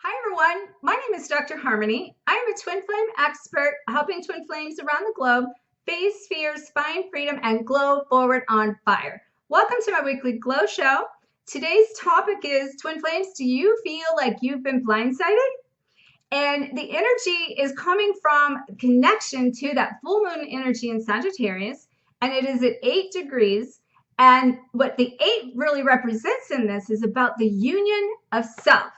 Hi everyone, my name is Dr. Harmony. I am a twin flame expert helping twin flames around the globe face fears, find freedom, and glow forward on fire. Welcome to my weekly glow show. Today's topic is twin flames. Do you feel like you've been blindsided? And the energy is coming from connection to that full moon energy in Sagittarius, and it is at 8 degrees. And what the 8 really represents in this is about the union of self.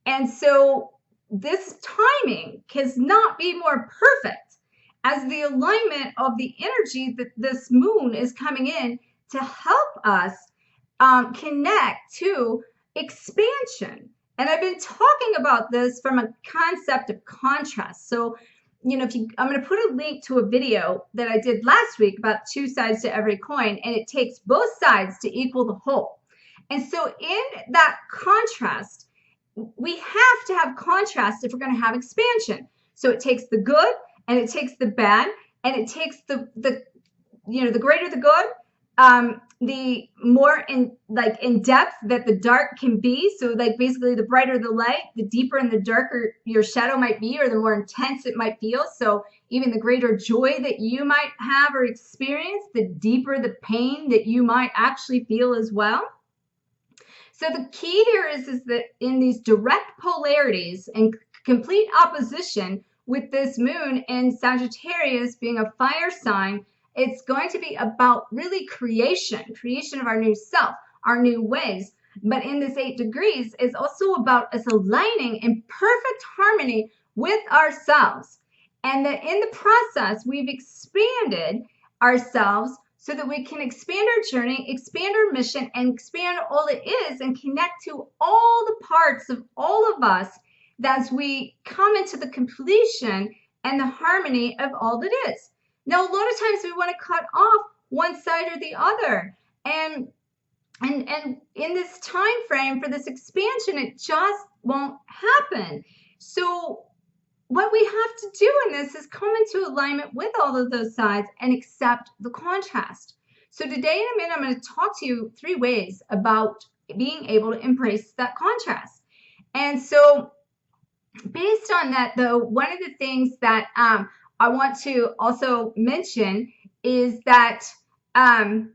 And so this timing cannot be more perfect as the alignment of the energy that this moon is coming in to help us connect to expansion. And I've been talking about this from a concept of contrast. So, I'm going to put a link to a video that I did last week about two sides to every coin, and it takes both sides to equal the whole. And so in that contrast, we have to have contrast if we're going to have expansion. So it takes the good and it takes the bad, and it takes the greater the good, the more in depth that the dark can be. So like basically the brighter the light, the deeper and the darker your shadow might be, or the more intense it might feel. So even the greater joy that you might have or experience, the deeper the pain that you might actually feel as well. So the key here is that in these direct polarities and complete opposition with this moon in Sagittarius being a fire sign, it's going to be about really creation of our new self, our new ways. But in this 8 degrees is also about us aligning in perfect harmony with ourselves. And that in the process, we've expanded ourselves so that we can expand our journey, expand our mission, and expand all it is and connect to all the parts of all of us as we come into the completion and the harmony of all that is. Now, a lot of times we want to cut off one side or the other. And in this time frame for this expansion, it just won't happen. So what we have to do in this is come into alignment with all of those sides and accept the contrast. So today in a minute, I'm going to talk to you 3 ways about being able to embrace that contrast. And so based on that, though, one of the things that I want to also mention is that in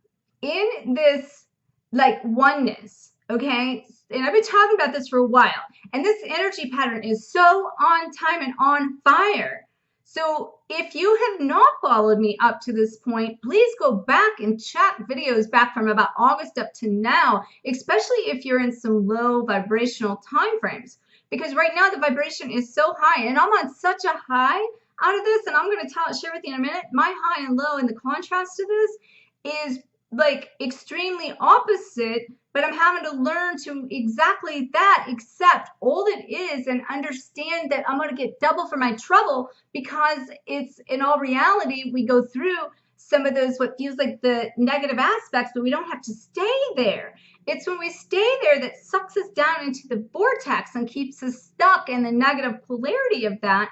this oneness, okay, and I've been talking about this for a while, and this energy pattern is so on time and on fire. So if you have not followed me up to this point, please go back and check videos back from about August up to now, especially if you're in some low vibrational time frames, because right now the vibration is so high, and I'm on such a high out of this, and I'm going to share with you in a minute. My high and low and the contrast to this is like extremely opposite, but I'm having to learn to exactly that, accept all it is, and understand that I'm going to get double for my trouble, because it's, in all reality, we go through some of those what feels like the negative aspects, but we don't have to stay there. It's when we stay there that sucks us down into the vortex and keeps us stuck in the negative polarity of that.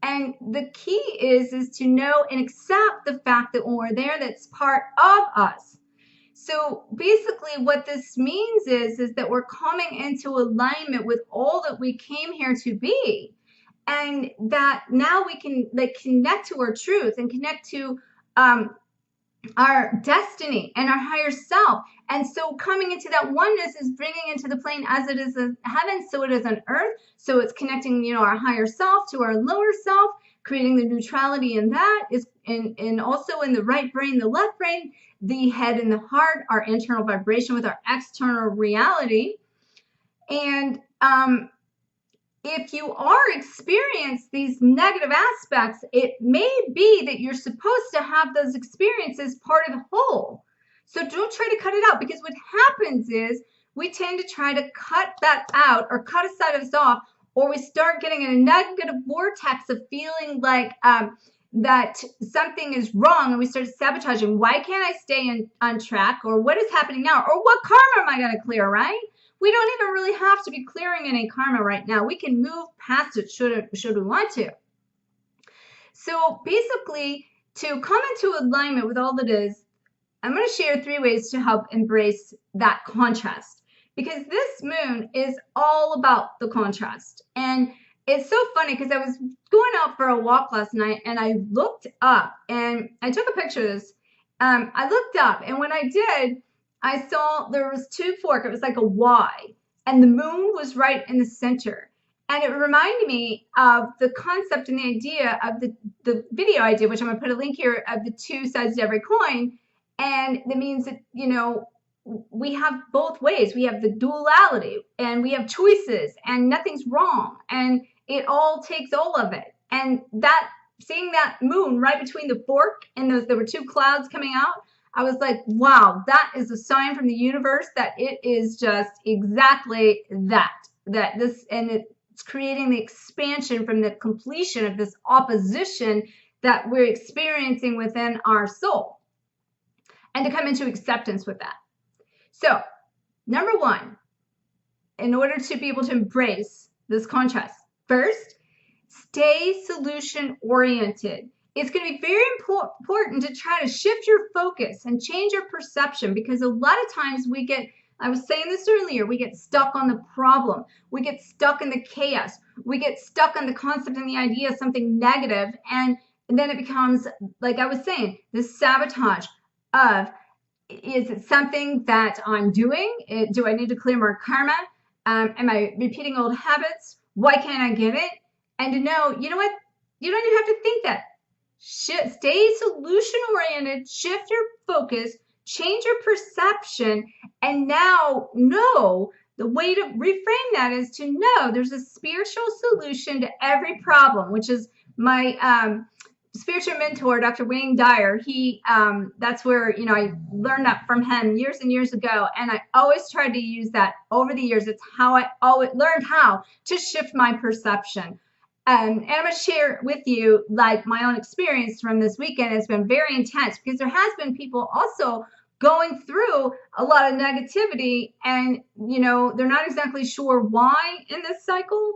And the key is to know and accept the fact that when we're there, that's part of us. So basically what this means is that we're coming into alignment with all that we came here to be, and that now we can connect to our truth and connect to our destiny and our higher self. And so coming into that oneness is bringing into the plane as it is in heaven, so it is on earth. So it's connecting, our higher self to our lower self, creating the neutrality in that, is and also in the right brain, the left brain, the head and the heart, our internal vibration with our external reality. And if you are experiencing these negative aspects, it may be that you're supposed to have those experiences part of the whole. So don't try to cut it out, because what happens is we tend to try to cut that out or cut a side of us off, or we start getting in a negative vortex of feeling like that something is wrong, and we start sabotaging. Why can't I stay on track? Or what is happening now? Or what karma am I going to clear, right? We don't even really have to be clearing any karma right now. We can move past it should we want to. So basically, to come into alignment with all that is, I'm going to share 3 ways to help embrace that contrast. because this moon is all about the contrast. And it's so funny because I was going out for a walk last night and I looked up and I took a picture of this. I looked up, and when I did, I saw there was two forks. It was like a Y, and the moon was right in the center. And it reminded me of the concept and the idea of the video I did, which I'm going to put a link here, of the two sides to every coin. And that means that, you know, we have both ways. We have the duality and we have choices and nothing's wrong. And it all takes all of it. And that, seeing that moon right between the fork and those, there were two clouds coming out, I was like, wow, that is a sign from the universe that it is just exactly that this, and it's creating the expansion from the completion of this opposition that we're experiencing within our soul, and to come into acceptance with that. So, number one, in order to be able to embrace this contrast, first, stay solution oriented. It's going to be very important to try to shift your focus and change your perception, because a lot of times we get, I was saying this earlier, we get stuck on the problem. We get stuck in the chaos. We get stuck on the concept and the idea of something negative, and then it becomes, like I was saying, this sabotage of, is it something that I'm doing? Do I need to clear more karma? Am I repeating old habits? Why can't I get it? And to know, you know what? You don't even have to think that. Stay solution oriented, shift your focus, change your perception, and now know the way to reframe that is to know there's a spiritual solution to every problem, which is my spiritual mentor, Dr. Wayne Dyer. He, that's where, you know, I learned that from him years and years ago, and I always tried to use that over the years. It's how I always learned how to shift my perception. And I'm going to share with you, like, my own experience from this weekend. It's been very intense because there has been people also going through a lot of negativity, and, you know, they're not exactly sure why in this cycle.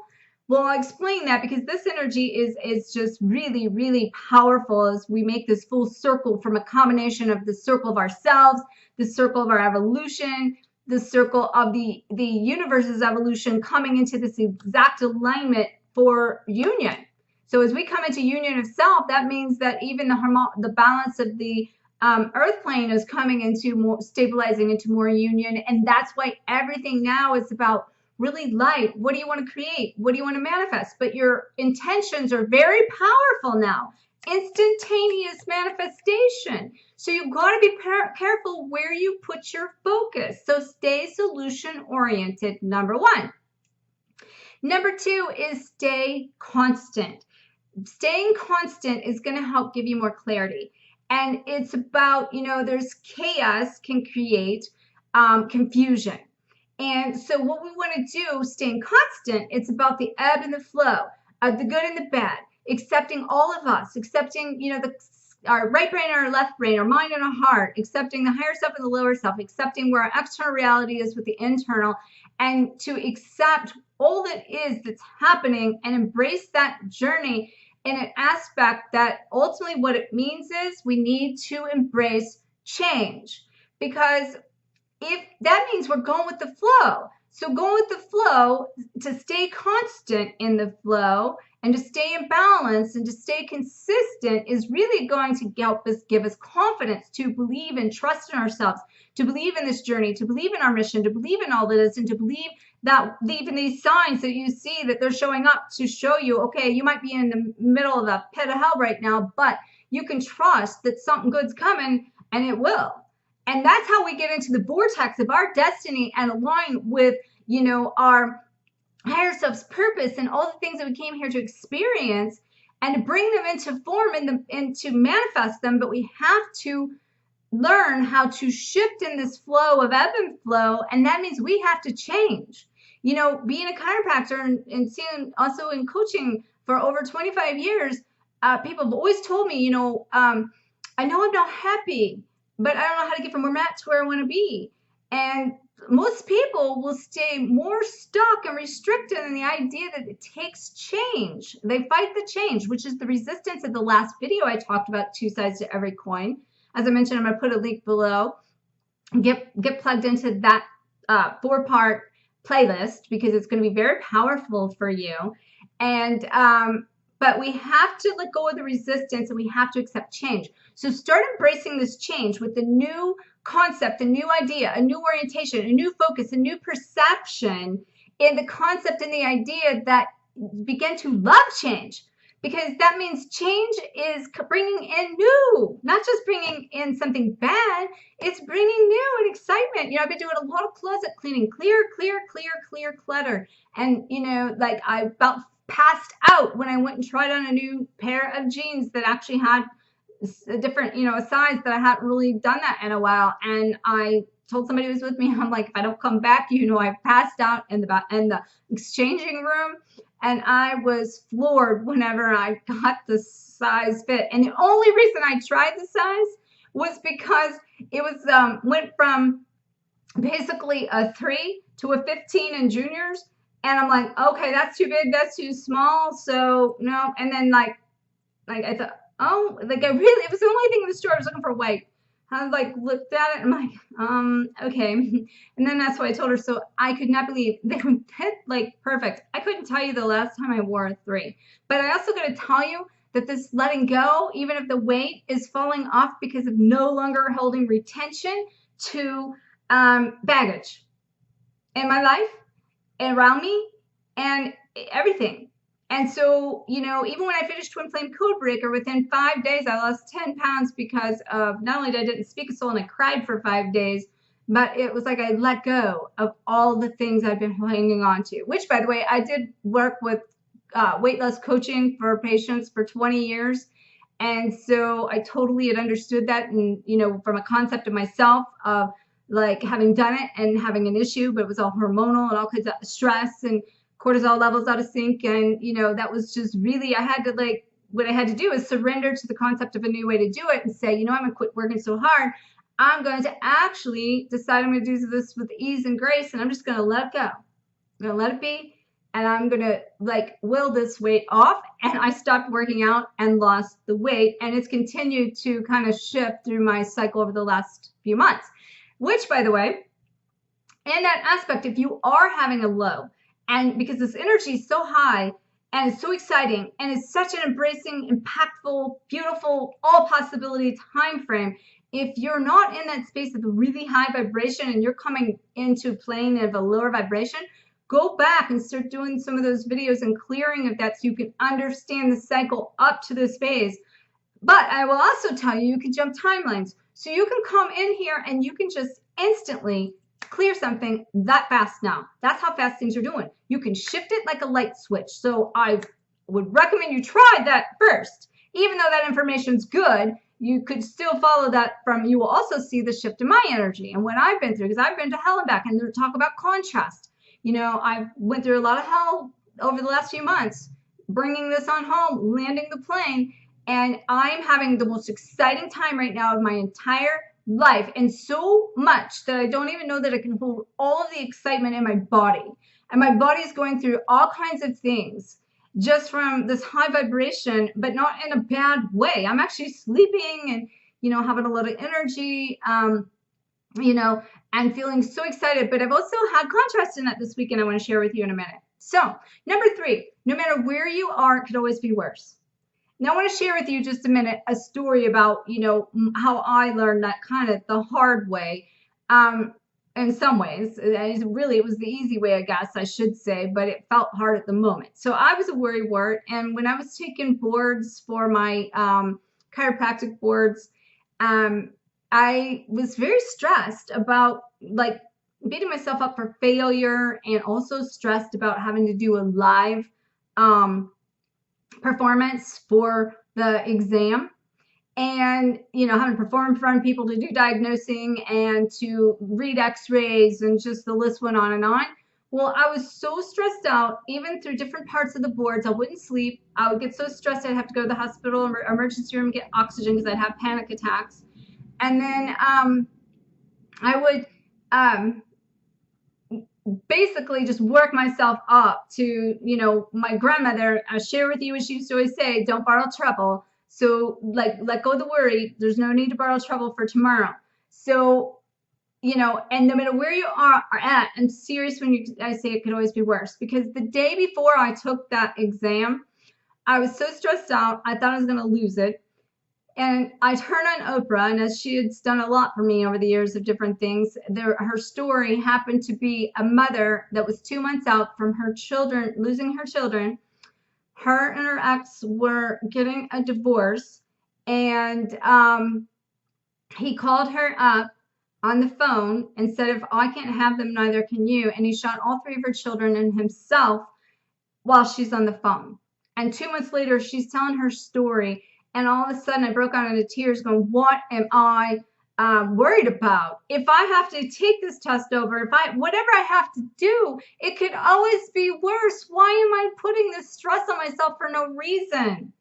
Well, I'll explain that, because this energy is just really, really powerful as we make this full circle from a combination of the circle of ourselves, the circle of our evolution, the circle of the universe's evolution coming into this exact alignment for union. So as we come into union of self, that means that even the balance of the earth plane is coming into more, stabilizing into more union. And that's why everything now is about really light. What do you want to create? What do you want to manifest? But your intentions are very powerful now. Instantaneous manifestation. So you've got to be careful where you put your focus. So stay solution oriented, number one. Number two is stay constant. Staying constant is going to help give you more clarity. And it's about, you know, there's chaos can create confusion. And so what we want to do, staying constant, it's about the ebb and the flow of the good and the bad, accepting all of us, accepting, you know, our right brain and our left brain, our mind and our heart, accepting the higher self and the lower self, accepting where our external reality is with the internal, and to accept all that is that's happening and embrace that journey in an aspect that ultimately what it means is we need to embrace change, because if that means we're going with the flow. So going with the flow, to stay constant in the flow and to stay in balance and to stay consistent, is really going to help us, give us confidence to believe and trust in ourselves, to believe in this journey, to believe in our mission, to believe in all that is, and to believe that even these signs that you see that they're showing up to show you, okay, you might be in the middle of a pit of hell right now, but you can trust that something good's coming, and it will. And that's how we get into the vortex of our destiny and align with, you know, our higher self's purpose and all the things that we came here to experience, and to bring them into form and to manifest them. But we have to learn how to shift in this flow of ebb and flow, and that means we have to change. You know, being a chiropractor and seeing also in coaching for over 25 years, people have always told me, you know, I know I'm not happy, but I don't know how to get from where I'm at to where I want to be. And most people will stay more stuck and restricted in the idea that it takes change. They fight the change, which is the resistance of the last video I talked about, two sides to every coin. As I mentioned, I'm going to put a link below. Get plugged into that 4-part playlist because it's going to be very powerful for you. And but we have to let go of the resistance and we have to accept change. So start embracing this change with a new concept, a new idea, a new orientation, a new focus, a new perception in the concept and the idea that begin to love change. Because that means change is bringing in new, not just bringing in something bad, it's bringing new and excitement. You know, I've been doing a lot of closet cleaning, clear clutter. And, you know, like I about passed out when I went and tried on a new pair of jeans that actually had a different, you know, a size that I hadn't really done that in a while. And I told somebody who was with me, I'm like, if I don't come back, you know, I passed out in the exchanging room. And I was floored whenever I got the size fit. And the only reason I tried the size was because it was went from basically a 3 to a 15 in juniors. And I'm like, okay, that's too big, that's too small. So no. And then like I thought, oh, like it was the only thing in the store. I was looking for white. I like looked at it and I'm like, okay. And then that's why I told her, so I could not believe they would fit like perfect. I couldn't tell you the last time I wore a 3. But I also got to tell you that this letting go, even if the weight is falling off because of no longer holding retention to baggage in my life and around me and everything. And so, you know, even when I finished Twin Flame Codebreaker, within 5 days, I lost 10 pounds because of not only did I didn't speak a soul and I cried for 5 days, but it was like I let go of all the things I've been hanging on to, which, by the way, I did work with weight loss coaching for patients for 20 years. And so I totally had understood that. And, you know, from a concept of myself of like having done it and having an issue, but it was all hormonal and all kinds of stress and cortisol levels out of sync. And, you know, that was just really, I had to like, what I had to do is surrender to the concept of a new way to do it and say, you know, I'm going to quit working so hard. I'm going to actually decide I'm going to do this with ease and grace. And I'm just going to let it go. I'm going to let it be. And I'm going to like will this weight off. And I stopped working out and lost the weight. And it's continued to kind of shift through my cycle over the last few months, which, by the way, in that aspect, if you are having a low, and because this energy is so high and it's so exciting and it's such an embracing, impactful, beautiful, all possibility time frame, if you're not in that space of a really high vibration and you're coming into a plane of a lower vibration, go back and start doing some of those videos and clearing of that so you can understand the cycle up to this phase. But I will also tell you, you can jump timelines. So you can come in here and you can just instantly clear something that fast now. That's how fast things are doing. You can shift it like a light switch. So I would recommend you try that first. Even though that information's good, you could still follow that from, you will also see the shift in my energy and what I've been through, because I've been to hell and back, and they talk about contrast. You know, I went through a lot of hell over the last few months, bringing this on home, landing the plane, and I'm having the most exciting time right now of my entire life, and so much that I don't even know that I can hold all of the excitement in my body. And my body is going through all kinds of things just from this high vibration, but not in a bad way. I'm actually sleeping and, you know, having a lot of energy, you know, and feeling so excited. But I've also had contrast in that this weekend I want to share with you in a minute. So, number 3, no matter where you are, it could always be worse. Now I want to share with you just a minute a story about, you know, how I learned that kind of the hard way. In some ways, it was the easy way, I guess I should say, but it felt hard at the moment. So I was a worrywart, and when I was taking boards for my chiropractic boards, I was very stressed about like beating myself up for failure, and also stressed about having to do a live performance for the exam, and, you know, having to perform in front of people to do diagnosing and to read x-rays, and just the list went on and on. Well, I was so stressed out, even through different parts of the boards. I wouldn't sleep. I would get so stressed I'd have to go to the hospital or emergency room and get oxygen because I'd have panic attacks. And then I would basically just work myself up to, you know, my grandmother, I share with you what she used to always say, don't borrow trouble. So like, let go of the worry. There's no need to borrow trouble for tomorrow. So you know, and no matter where you are at, I'm serious when I say it could always be worse, because the day before I took that exam, I was so stressed out, I thought I was going to lose it. And I turned on Oprah, and as she had done a lot for me over the years of different things, her story happened to be a mother that was 2 months out from her children, losing her children. Her and her ex were getting a divorce, and he called her up on the phone and said, if I can't have them, neither can you. And he shot all 3 of her children and himself while she's on the phone. And 2 months later, she's telling her story. And all of a sudden, I broke out into tears going, what am I worried about? If I have to take this test over, whatever I have to do, it could always be worse. Why am I putting this stress on myself for no reason?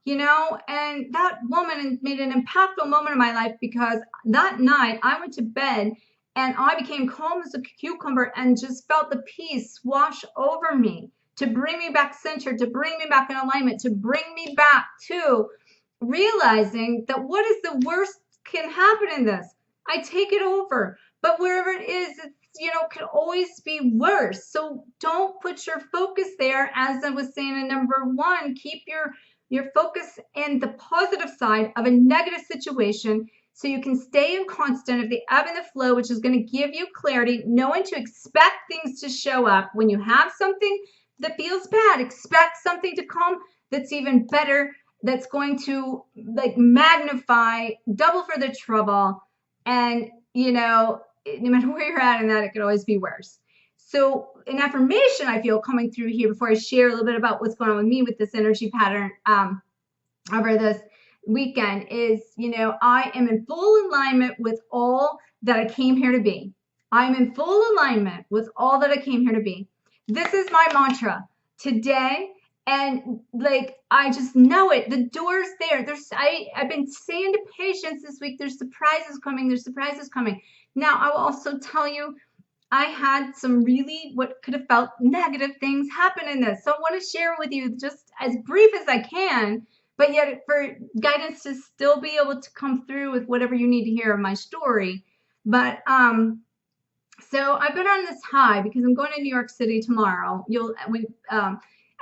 You know, and that woman made an impactful moment in my life, because that night I went to bed and I became calm as a cucumber and just felt the peace wash over me to bring me back centered, to bring me back in alignment, to bring me back to realizing that what is the worst can happen in this? I take it over. But wherever it is, it's, you know, can always be worse. So don't put your focus there. As I was saying in number 1, keep your focus in the positive side of a negative situation, so you can stay in constant of the ebb and the flow, which is going to give you clarity, knowing to expect things to show up. When you have something that feels bad, expect something to come that's even better, that's going to like magnify, double for the trouble. And, you know, no matter where you're at in that, it could always be worse. So an affirmation I feel coming through here before I share a little bit about what's going on with me with this energy pattern over this weekend is, you know, I am in full alignment with all that I came here to be. I'm in full alignment with all that I came here to be. This is my mantra today. And like, I just know it. The door's there. I've been saying to patients this week, there's surprises coming. There's surprises coming. Now, I will also tell you, I had some really what could have felt negative things happen in this. So I want to share with you just as brief as I can, but yet for guidance to still be able to come through with whatever you need to hear of my story. But so I've been on this high because I'm going to New York City tomorrow.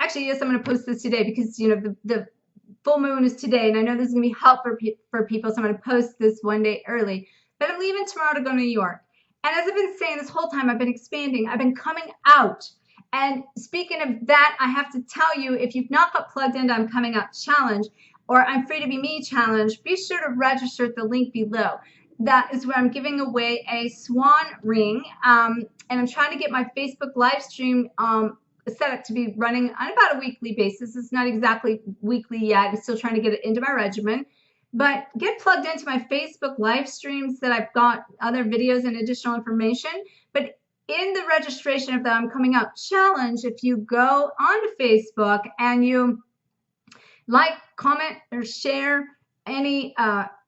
Actually, yes, I'm going to post this today because, you know, the full moon is today, and I know this is going to be helpful for people, so I'm going to post this one day early. But I'm leaving tomorrow to go to New York. And as I've been saying this whole time, I've been expanding. I've been coming out. And speaking of that, I have to tell you, if you've not got plugged into I'm Coming Out Challenge or I'm Free to Be Me Challenge, be sure to register at the link below. That is where I'm giving away a swan ring. And I'm trying to get my Facebook live stream set up to be running on about a weekly basis. It's not exactly weekly yet. I'm still trying to get it into my regimen. But get plugged into my Facebook live streams that I've got other videos and additional information. But in the registration of the I'm Coming Out Challenge, if you go onto Facebook and you like, comment, or share any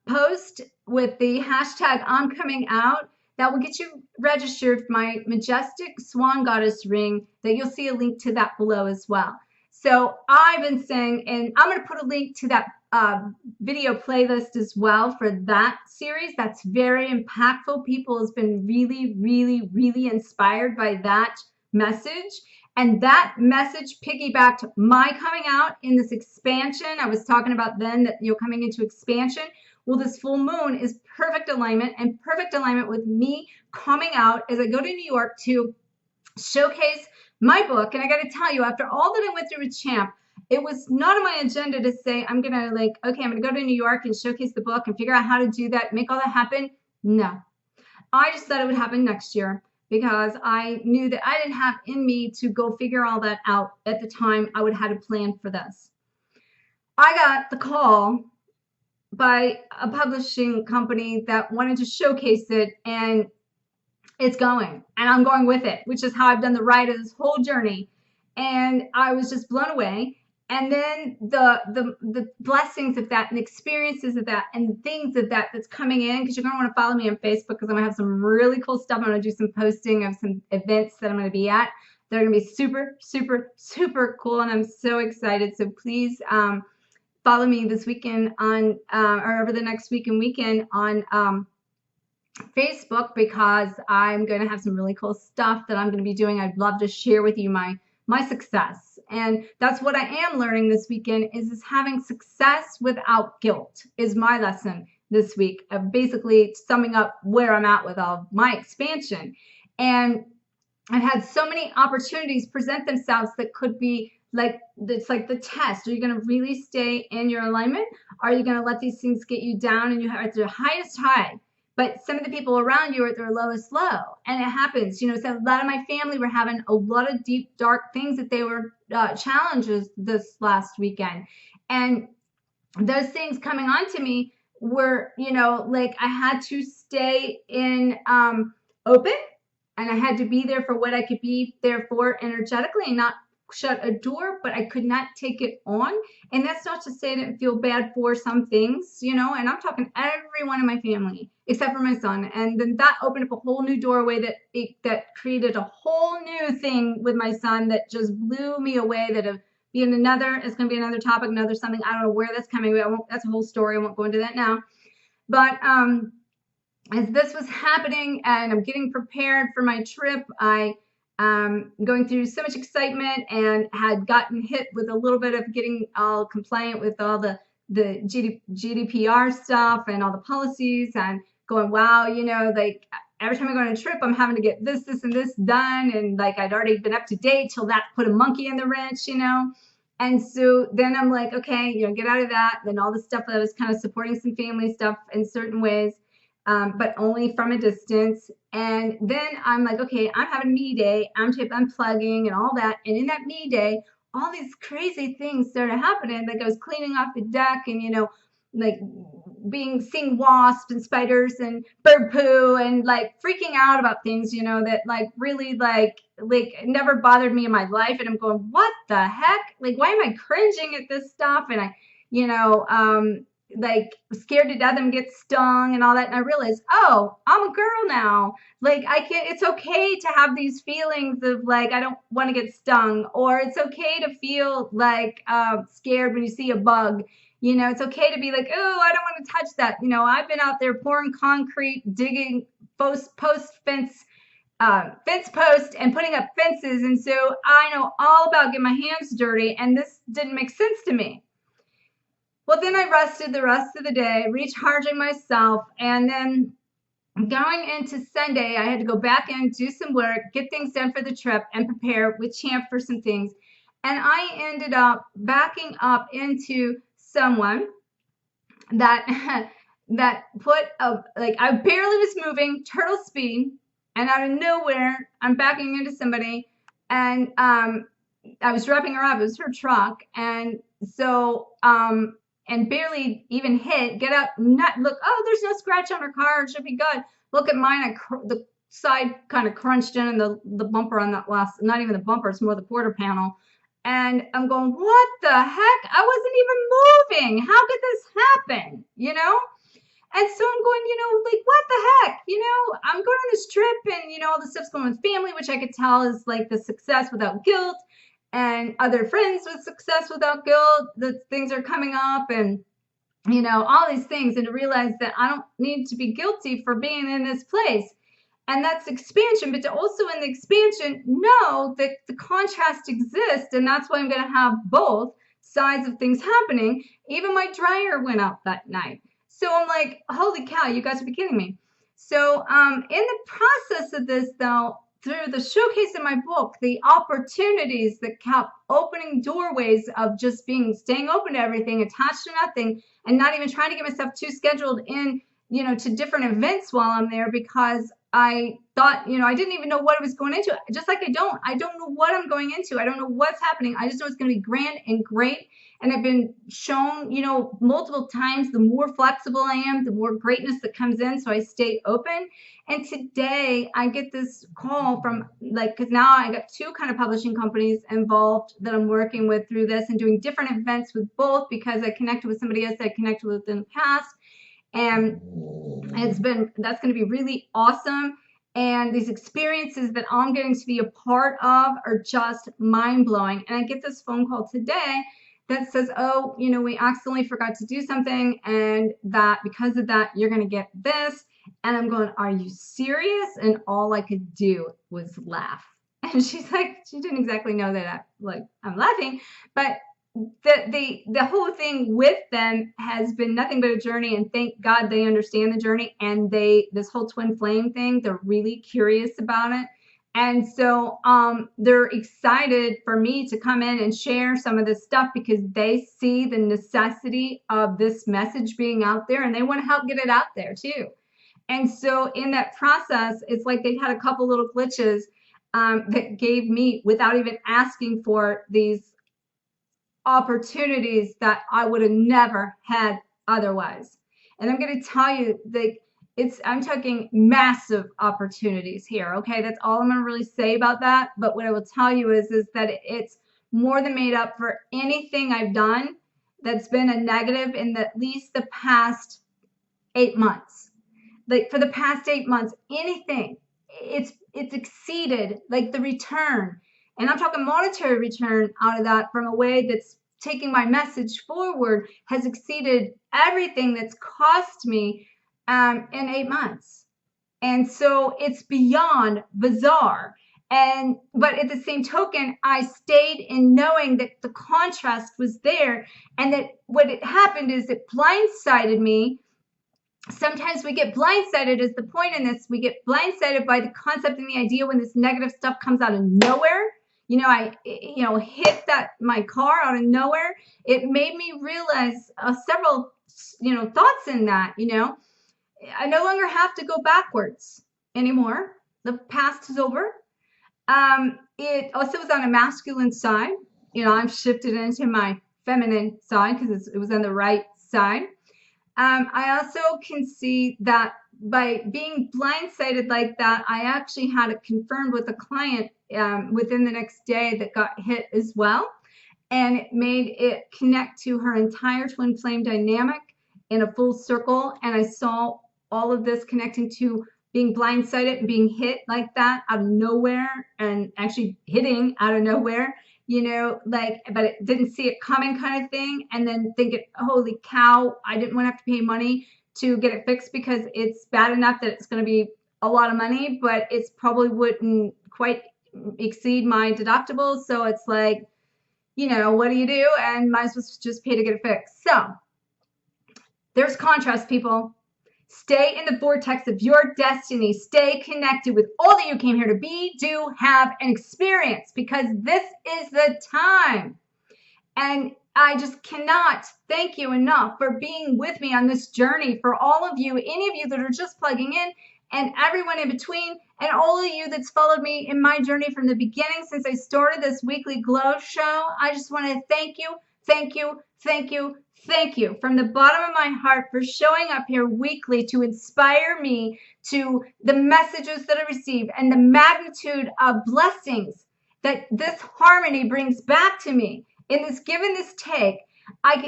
post with the hashtag I'm Coming Out, that will get you registered for my majestic swan goddess ring that you'll see a link to that below as well. So I've been saying, and I'm going to put a link to that video playlist as well for that series. That's very impactful. People has been really, really, really inspired by that message. And that message piggybacked my coming out in this expansion. I was talking about then that you're coming into expansion. Well, this full moon is perfect alignment and perfect alignment with me coming out as I go to New York to showcase my book. And I got to tell you, after all that I went through with Champ, it was not on my agenda to say, I'm going to like, okay, I'm going to go to New York and showcase the book and figure out how to do that, make all that happen. No, I just thought it would happen next year because I knew that I didn't have in me to go figure all that out at the time I would have had to plan for this. I got the call by a publishing company that wanted to showcase it, and it's going, and I'm going with it, which is how I've done the ride of this whole journey. And I was just blown away. And then the blessings of that and experiences of that and things of that that's coming in, because you're going to want to follow me on Facebook because I'm going to have some really cool stuff. I'm going to do some posting of some events that I'm going to be at. They're going to be super, super, super cool, and I'm so excited. So please follow me this weekend on, or over the next week and weekend on Facebook because I'm going to have some really cool stuff that I'm going to be doing. I'd love to share with you my success. And that's what I am learning this weekend is having success without guilt is my lesson this week of basically summing up where I'm at with all my expansion. And I've had so many opportunities present themselves that could be like, it's like the test. Are you going to really stay in your alignment? Are you going to let these things get you down and you're at their highest high? But some of the people around you are at their lowest low. And it happens. So a lot of my family were having a lot of deep, dark things that they were challenges this last weekend. And those things coming on to me were, like I had to stay in open, and I had to be there for what I could be there for energetically and not shut a door, but I could not take it on. And that's not to say I didn't feel bad for some things, and I'm talking everyone in my family except for my son. And then that opened up a whole new doorway that created a whole new thing with my son that just blew me away. It's going to be another topic, another something. I don't know where that's coming. That's a whole story. I won't go into that now. But as this was happening and I'm getting prepared for my trip, I going through so much excitement and had gotten hit with a little bit of getting all compliant with all the GDPR stuff and all the policies and going, wow, like every time I go on a trip, I'm having to get this, and this done. And like, I'd already been up to date till that put a monkey in the wrench, And so then I'm like, okay, get out of that. Then all the stuff that I was kind of supporting some family stuff in certain ways. But only from a distance. And then I'm like, okay, I'm having me day. I'm unplugging and all that. And in that me day, all these crazy things started happening. Like I was cleaning off the deck and, like seeing wasps and spiders and bird poo and like freaking out about things, that like really like never bothered me in my life. And I'm going, what the heck? Like, why am I cringing at this stuff? And I, like scared to death and get stung and all that. And I realized, oh, I'm a girl now. Like it's okay to have these feelings of like, I don't want to get stung, or it's okay to feel like scared when you see a bug. It's okay to be like, oh, I don't want to touch that. I've been out there pouring concrete, digging fence post and putting up fences. And so I know all about getting my hands dirty, and this didn't make sense to me. Well, then I rested the rest of the day, recharging myself, and then going into Sunday, I had to go back in, do some work, get things done for the trip, and prepare with Champ for some things. And I ended up backing up into someone that put I barely was moving, turtle speed, and out of nowhere, I'm backing into somebody, and I was dropping her off. It was her truck, and so and barely even hit, get out, look, oh, there's no scratch on her car, it should be good. Look at mine, the side kind of crunched in, and the bumper on that last, not even the bumper, it's more the quarter panel. And I'm going, what the heck? I wasn't even moving. How could this happen? And so I'm going, like, what the heck? I'm going on this trip and, all the stuff's going with family, which I could tell is like the success without guilt. And other friends with success without guilt, that things are coming up and, all these things. And to realize that I don't need to be guilty for being in this place. And that's expansion, but to also in the expansion, know that the contrast exists. And that's why I'm going to have both sides of things happening. Even my dryer went out that night. So I'm like, holy cow, you guys would be kidding me. So in the process of this, though, through the showcase in my book, the opportunities that kept opening doorways of just staying open to everything, attached to nothing, and not even trying to get myself too scheduled in, to different events while I'm there, because I thought, I didn't even know what I was going into. Just like I don't know what I'm going into. I don't know what's happening. I just know it's going to be grand and great. And I've been shown, multiple times, the more flexible I am, the more greatness that comes in. So I stay open. And today I get this call from because now I got two kind of publishing companies involved that I'm working with through this and doing different events with both, because I connected with somebody else that I connected with in the past. And that's going to be really awesome. And these experiences that I'm getting to be a part of are just mind-blowing. And I get this phone call today that says, oh, we accidentally forgot to do something, and that because of that, you're going to get this. And I'm going, are you serious? And all I could do was laugh. And she's like, she didn't exactly know that I'm laughing, but the whole thing with them has been nothing but a journey, and thank God they understand the journey, and this whole twin flame thing, they're really curious about it. And so they're excited for me to come in and share some of this stuff because they see the necessity of this message being out there, and they want to help get it out there too. And so in that process, it's like they had a couple little glitches that gave me, without even asking for, these opportunities that I would have never had otherwise. And I'm going to tell you, I'm talking massive opportunities here. Okay, that's all I'm going to really say about that. But what I will tell you is that it's more than made up for anything I've done that's been a negative in at least the past 8 months. Like for the past 8 months, anything, it's exceeded like the return. And I'm talking monetary return out of that from a way that's taking my message forward has exceeded everything that's cost me in 8 months. And so it's beyond bizarre. But at the same token, I stayed in knowing that the contrast was there, and that what had happened is it blindsided me. Sometimes we get blindsided, is the point in this. We get blindsided by the concept and the idea when this negative stuff comes out of nowhere. I hit my car out of nowhere. It made me realize several, thoughts in that. I no longer have to go backwards anymore. The past is over. It also was on a masculine side. I've shifted into my feminine side because it was on the right side. I also can see that by being blindsided like that, I actually had it confirmed with a client within the next day that got hit as well. And it made it connect to her entire twin flame dynamic in a full circle. And I saw all of this connecting to being blindsided and being hit like that out of nowhere, and actually hitting out of nowhere. But it didn't see it coming kind of thing. And then thinking, holy cow, I didn't want to have to pay money to get it fixed because it's bad enough that it's going to be a lot of money, but it's probably wouldn't quite exceed my deductible. So it's like, what do you do? And might as well just pay to get it fixed. So there's contrast, people. Stay in the vortex of your destiny. Stay connected with all that you came here to be, do, have, and experience, because this is the time. And I just cannot thank you enough for being with me on this journey. For all of you, any of you that are just plugging in, and everyone in between, and all of you that's followed me in my journey from the beginning since I started this weekly glow show, I just want to thank you, thank you, thank you, thank you from the bottom of my heart for showing up here weekly to inspire me to the messages that I receive and the magnitude of blessings that this harmony brings back to me in this give and this take.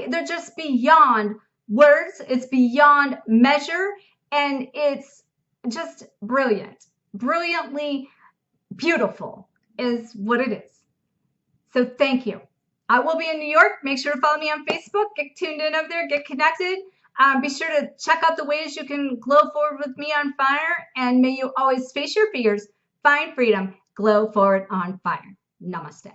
They're just beyond words. It's beyond measure, and it's just brilliant. Brilliantly beautiful is what it is. So thank you. I will be in New York. Make sure to follow me on Facebook. Get tuned in over there. Get connected. Be sure to check out the ways you can glow forward with me on fire. And may you always face your fears, find freedom, glow forward on fire. Namaste.